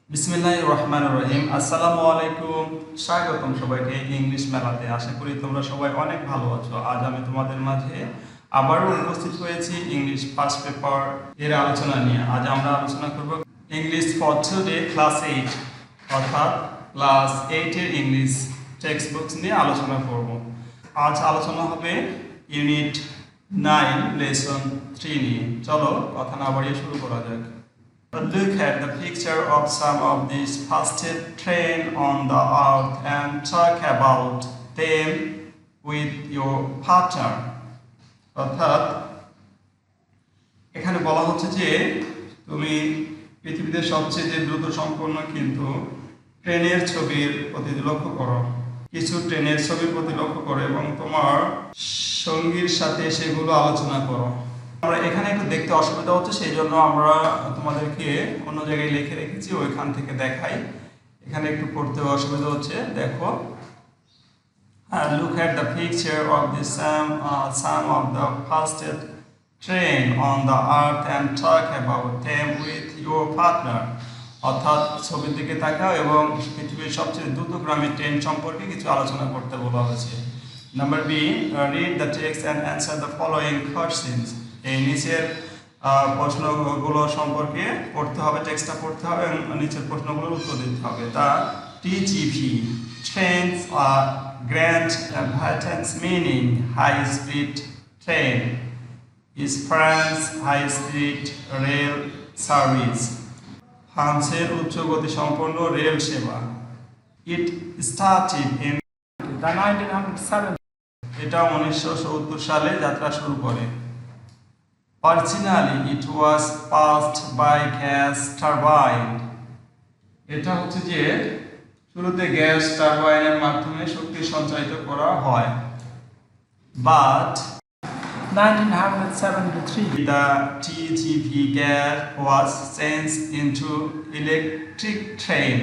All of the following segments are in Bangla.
বিসমিল্লাহির রহমানির রহিম। আসসালামু আলাইকুম। স্বাগতম সবাইকে ইংলিশ মেলাতে। আশা করি তোমরা সবাই অনেক ভালো আছো। আজ আমি তোমাদের মাঝে আবারও উপস্থিত হয়েছি ইংলিশ ফার্স্ট পেপার এর আলোচনা নিয়ে। আজ আমরা আলোচনা করব ইংলিশ ফর টুডে ক্লাস 8 অর্থাৎ ক্লাস 8 এর ইংলিশ টেক্সট বুকস নিয়ে আলোচনা করব। আজ আলোচনা হবে ইউনিট 9 লেসন 3 নিয়ে। চলো কথা না বাড়িয়ে শুরু করা যাক। Look at the picture of some of these fastest train on the earth and talk about them with your partner. অর্থাৎ এখানে বলা হচ্ছে যে তুমি পৃথিবীতে সবচেয়ে যে দ্রুত সম্পন্ন কিন্তু ট্রেনের ছবির প্রতি লক্ষ্য করো। কিছু ট্রেনের ছবির প্রতি লক্ষ্য করো এবং তোমার সঙ্গীর সাথে সেগুলো আলোচনা করো। আমরা এখানে একটু দেখতে অসুবিধা হচ্ছে, সেই জন্য আমরা তোমাদেরকে অন্য জায়গায় লিখে রেখেছি, ওইখান থেকে দেখাই। এখানে একটু পড়তে অসুবিধা হচ্ছে। দেখো, look at the picture of the some of the fastest train on the earth and talk about them with your partner. অর্থাৎ ছবির দিকে তাকাও এবং পৃথিবীর সবচেয়ে দ্রুতগামী ট্রেন সম্পর্কে কিছু আলোচনা করতে বলা হয়েছে। Number B, read the text and answer the following questions. এই নিচের প্রশ্নগুলো সম্পর্কে পড়তে হবে, টেক্সটটা পড়তে হবে এবং নিচের প্রশ্নগুলোর উত্তর দিতে হবে। দ্য টিজিভি ট্রেনস আর গ্র্যান্ড ভাইটেন্স meaning high speed train is France high speed rail service. ফ্রান্সের উচ্চ গতি সম্পন্ন রেল সেবা। It started in 1907। এটা 1970 সালে যাত্রা শুরু করে। Originally it was passed by gas turbine. এটা হচ্ছে যে শুরুতে গ্যাস টারবাইনের মাধ্যমে শক্তি সঞ্চারিত করা হয়। But 1973 the TGV gas was changed into electric train.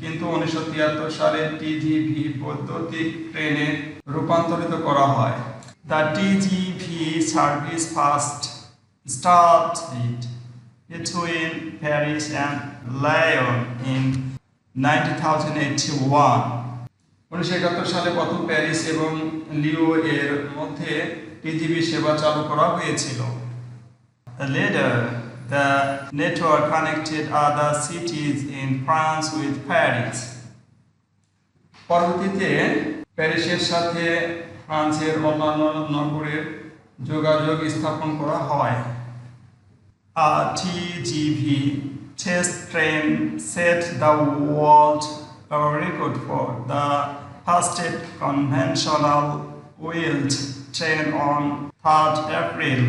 কিন্তু 1973 সালে টিজিভি বৈদ্যুতিক ট্রেনে রূপান্তরিত করা হয়। The TGV service first started between Paris and Lyon in 1981. 1971 সালে প্রথম প্যারিস এবং লিও এর মধ্যে টিজিভি সেবা চালু করা হয়েছিল। Later, the network connected other cities in France with Paris. পরবর্তীতে প্যারিসের সাথে ফ্রান্সের অন্যান্য নগরের যোগাযোগ স্থাপন করা হয়। A TGV test train set the world record for the fastest conventional wheeled train on 3rd April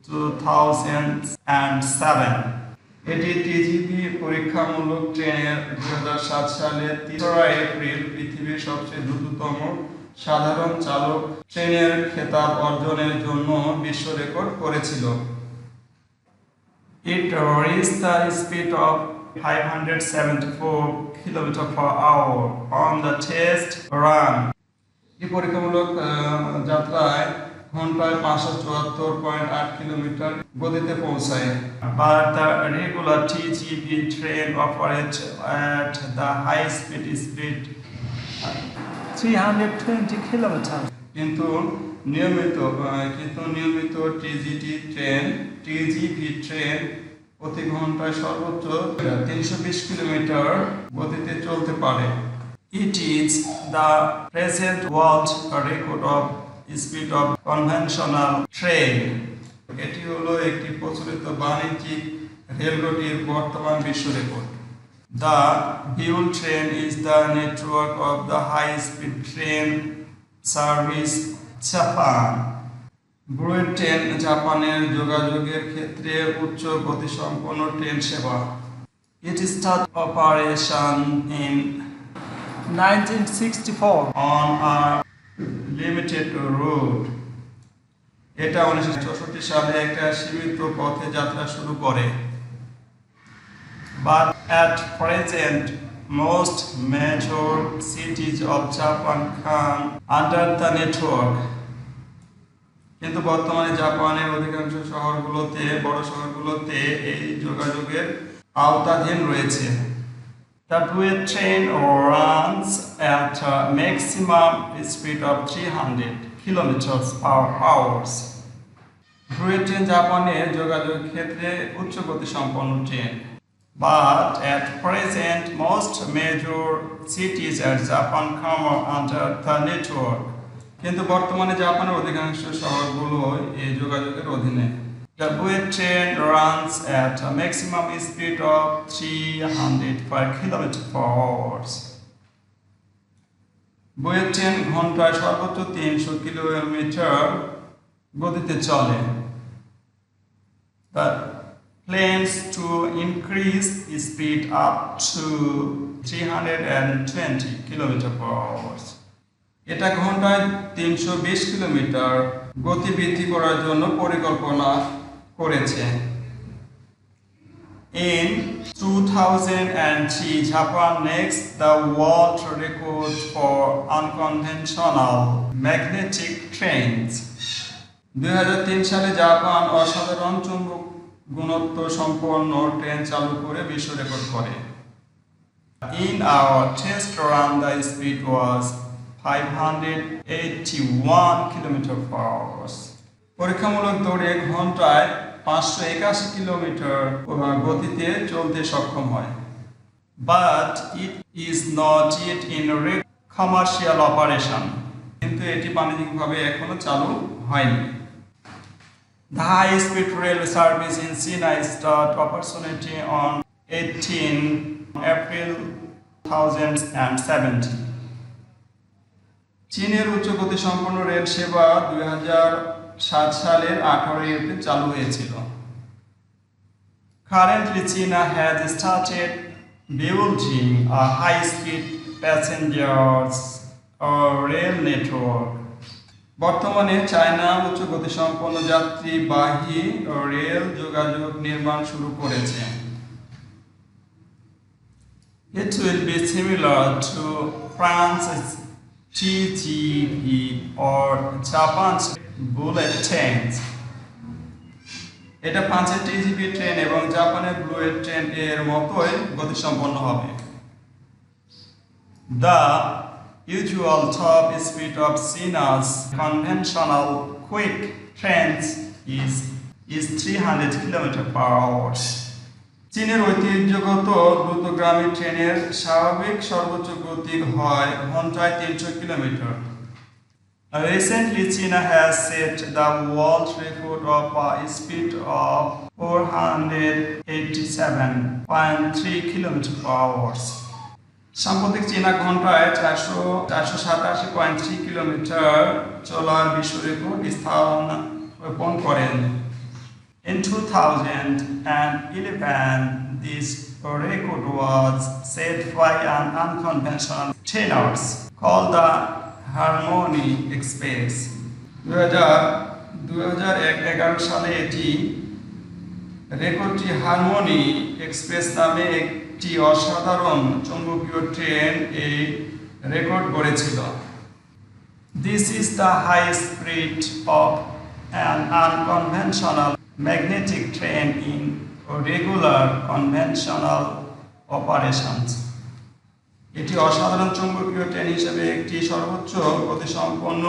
2007. এটি টিজিভি পরীক্ষামূলক ট্রেনের 2007 সালের 3 এপ্রিল পৃথিবীর সবচেয়ে দ্রুততম সাধারণ চালক ট্রেনের খেতাব অর্জনের জন্য বিশ্ব রেকর্ড করেছিল। It reached the speed of 574 km/h on the test run. এই পরীক্ষামূলক যাত্রায় ঘন্টায় 574.8 কিলোমিটার গতিতে পৌঁছায়। But the regular TGV train operates at the high speed 320 kilometre. কিন্তু নিয়মিত টিজিভি ট্রেন প্রতি ঘন্টায় সর্বোচ্চ 320 কিলোমিটার গতিতে চলতে পারে। It is the present world record of speed of conventional train. এটি হলো একটি প্রচলিত বাণিজ্যিক রেলগাড়ির বর্তমান বিশ্ব record. The Buell train is the network of the high-speed train service Japan. BUET train জাপানের যোগাযোগের ক্ষেত্রে উচ্চ গতিসম্পন্ন ট্রেন সেবা। It started operation in 1964 on a limited route. এটা 1964 সালে একটা সীমিত পথে যাত্রা শুরু করে। But at present, most major cities of Japan come under the network. কিন্তু বর্তমানে জাপানের অধিকাংশ শহরগুলোতে বড় শহরগুলোতে এই যোগাযোগের আওতাধীন রয়েছে। The bullet train runs at a maximum speed of 300 kilometers per hour. Bullet train জাপানের যোগাযোগ ক্ষেত্রে উচ্চ গতি সম্পন্ন train. But at present, most major cities at Japan come under the network. কিন্তু বর্তমানে জাপানের অধিকাংশ শহরগুলোই এই যোগাযোগের অধীনে। The bullet train runs at a maximum speed of 300 per kilometer per hour. Bullet train ঘন্টায় সর্বোচ্চ 300 কিলোমিটার গতিতে চলে। The plans to increase speed up to 320 km per hour. এটা ঘন্টায় 320 কিলোমিটার গতি বৃদ্ধি করার জন্য পরিকল্পনা করেছে। In 2003, Japan next the world record for unconventional magnetic trains. 2003 সালে জাপান অসাধারণ চুম্বক গুণত্ব সম্পন্ন ট্রেন চালু করে বিশ্ব রেকর্ড করে। In our test run, the speed was 581 km per hour. পরীক্ষামূলক দৌড়ে ঘন্টায় 581 কিলোমিটার গতিতে চলতে সক্ষম হয়। But it is not yet in commercial operation. কিন্তু এটি বাণিজ্যিকভাবে এখনো চালু হয়নি। The high-speed rail service in China started operationally on 18 April 2017. চীনের উচ্চ গতি সম্পন্ন রেল সেবা 2007 সালের 18 এপ্রিল চালু হয়েছিল। Currently, China has started building a high-speed passengers rail network. বর্তমানে চায়না উচ্চ গতি সম্পন্ন যাত্রীবাহী রেল যোগাযোগ নির্মাণ শুরু করেছে। It will be similar to France's TGV or Japan's bullet trains. এটা ফ্রান্সের টিজিভি ট্রেন এবং জাপানের বুলেট ট্রেন এর মতোই গতিসম্পন্ন হবে। The usual top speed of China's conventional quick trains is 300 km per hour. চীনের ঐতিহ্যগত দ্রুতগামী ট্রেনের স্বাভাবিক সর্বোচ্চ গতি হয় ঘন্টায় 300 kilometre. Recently, China has set the world record of a speed of 487.3 km per hour. সাম্প্রতিক চীনা ঘন্টায় 487.3 কিলোমিটার চলার বিশ্ব রেকর্ড স্থাপন করেন। In 2011, this record was set by an unconventional trainer called the Harmony Express. 2011 সালে এটি রেকর্ডটি হারমোনি এক্সপ্রেস নামে একটি অসাধারণ চৌম্বকীয় ট্রেন এই record গড়েছিল। This is the high speed of an unconventional magnetic train in regular conventional operations. এটি অসাধারণ চৌম্বকীয় ট্রেন হিসেবে একটি সর্বোচ্চ গতিসম্পন্ন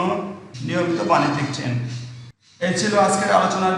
নিয়মিত বাণিজ্যিক ট্রেন। এই ছিল আজকের আলোচনার